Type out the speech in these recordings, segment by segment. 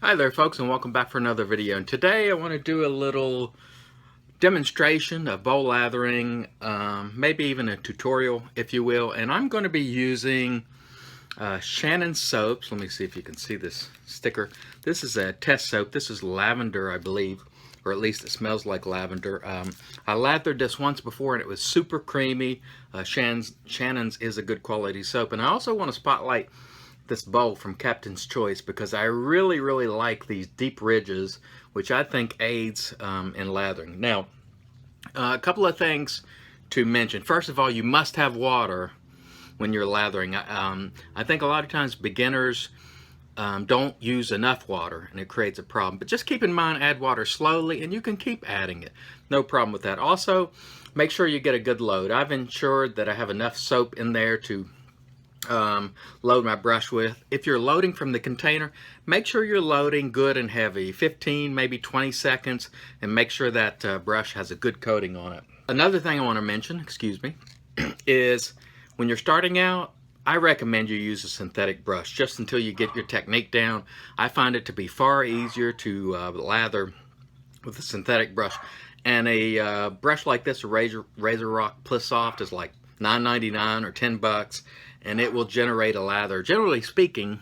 Hi there folks, and welcome back for another video. And today I want to do a little demonstration of bowl lathering, maybe even a tutorial if you will. And I'm going to be using Shannons soaps. Let me see if you can see this sticker. This is a test soap. This is lavender, I believe, or at least it smells like lavender. I lathered this once before and it was super creamy. Shannons is a good quality soap. And I also want to spotlight this bowl from Captain's Choice because I really like these deep ridges, which I think aids in lathering. Now, a couple of things to mention. First of all, you must have water when you're lathering. I think a lot of times beginners don't use enough water and it creates a problem. But just keep in mind, add water slowly and you can keep adding it. No problem with that. Also, make sure you get a good load. I've ensured that I have enough soap in there to load my brush with. If you're loading from the container, make sure you're loading good and heavy, 15 maybe 20 seconds, and make sure that brush has a good coating on it. Another thing I want to mention, excuse me, is when you're starting out, I recommend you use a synthetic brush just until you get your technique down. I find it to be far easier to lather with a synthetic brush, and a brush like this, a Razor Rock Plus Soft, is like $9.99 or $10, and it will generate a lather. Generally speaking,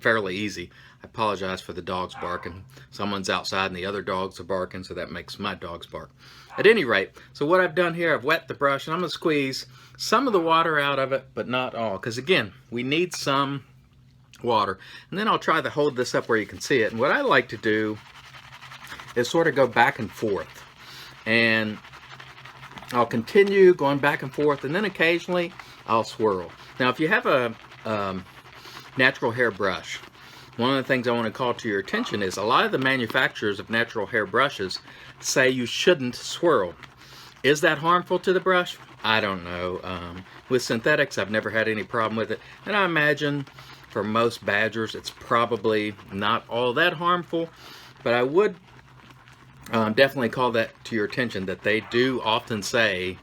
fairly easy. I apologize for the dogs barking. Someone's outside and the other dogs are barking, so that makes my dogs bark. At any rate, so what I've done here, I've wet the brush and I'm going to squeeze some of the water out of it, but not all, because again, we need some water. And then I'll try to hold this up where you can see it. And what I like to do is sort of go back and forth. And I'll continue going back and forth, and then occasionally I'll swirl. Now, if you have a natural hair brush, one of the things I want to call to your attention is a lot of the manufacturers of natural hair brushes say you shouldn't swirl. Is that harmful to the brush? I don't know. With synthetics, I've never had any problem with it, and I imagine for most badgers it's probably not all that harmful, but I would definitely call that to your attention that they do often say,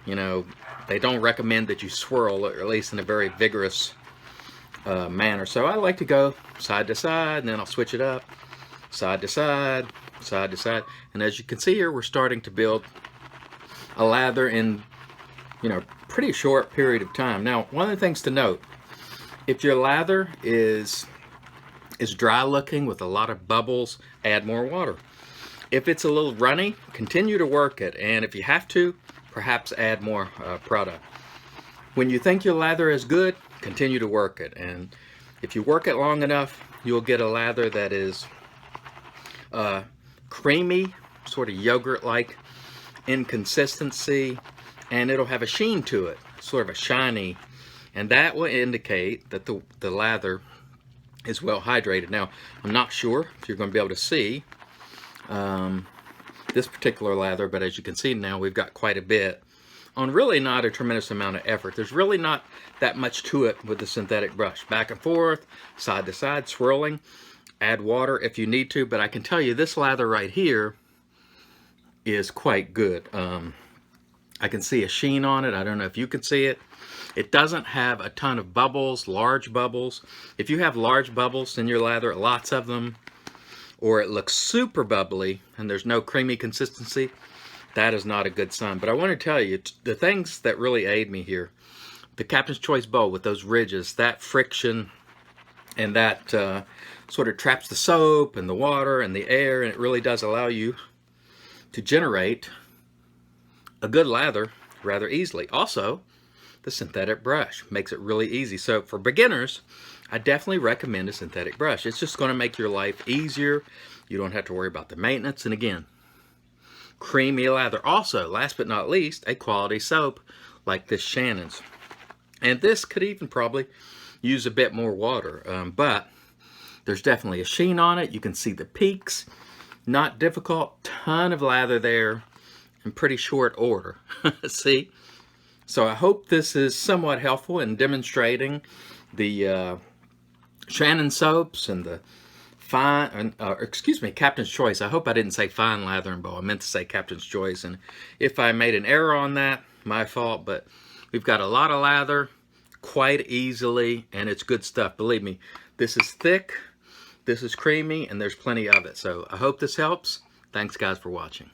you know, they don't recommend that you swirl, or at least in a very vigorous manner. So I like to go side to side, and then I'll switch it up, side to side, side to side. And as you can see here, we're starting to build a lather in, pretty short period of time. Now, one of the things to note, if your lather is dry looking with a lot of bubbles, add more water. If it's a little runny, continue to work it, and if you have to, perhaps add more product. When you think your lather is good, continue to work it, and if you work it long enough, you'll get a lather that is creamy, sort of yogurt-like in consistency, and it'll have a sheen to it, sort of a shiny, and that will indicate that the lather is well hydrated. Now, I'm not sure if you're going to be able to see this particular lather, but as you can see now, we've got quite a bit on really not a tremendous amount of effort. There's really not that much to it with the synthetic brush. Back and forth, side to side, swirling. Add water if you need to, but I can tell you this lather right here is quite good. I can see a sheen on it. I don't know if you can see it. It doesn't have a ton of bubbles, large bubbles. If you have large bubbles in your lather, lots of them, or it looks super bubbly and there's no creamy consistency, that is not a good sign. But I want to tell you, the things that really aid me here, the Captain's Choice bowl with those ridges, that friction, and that sort of traps the soap and the water and the air, and it really does allow you to generate a good lather rather easily. Also, the synthetic brush makes it really easy. So for beginners, I definitely recommend a synthetic brush. It's just going to make your life easier. You don't have to worry about the maintenance. And again, creamy lather. Also, last but not least, a quality soap like this Shannons. And this could even probably use a bit more water. But there's definitely a sheen on it. You can see the peaks. Not difficult. Ton of lather there in pretty short order. See? So I hope this is somewhat helpful in demonstrating the Shannons soaps and the Captain's Choice. I hope I didn't say fine lathering bowl. I meant to say Captain's Choice, and if I made an error on that, my fault, but we've got a lot of lather quite easily, and it's good stuff. Believe me, this is thick. this is creamy and there's plenty of it. So I hope this helps. Thanks guys for watching.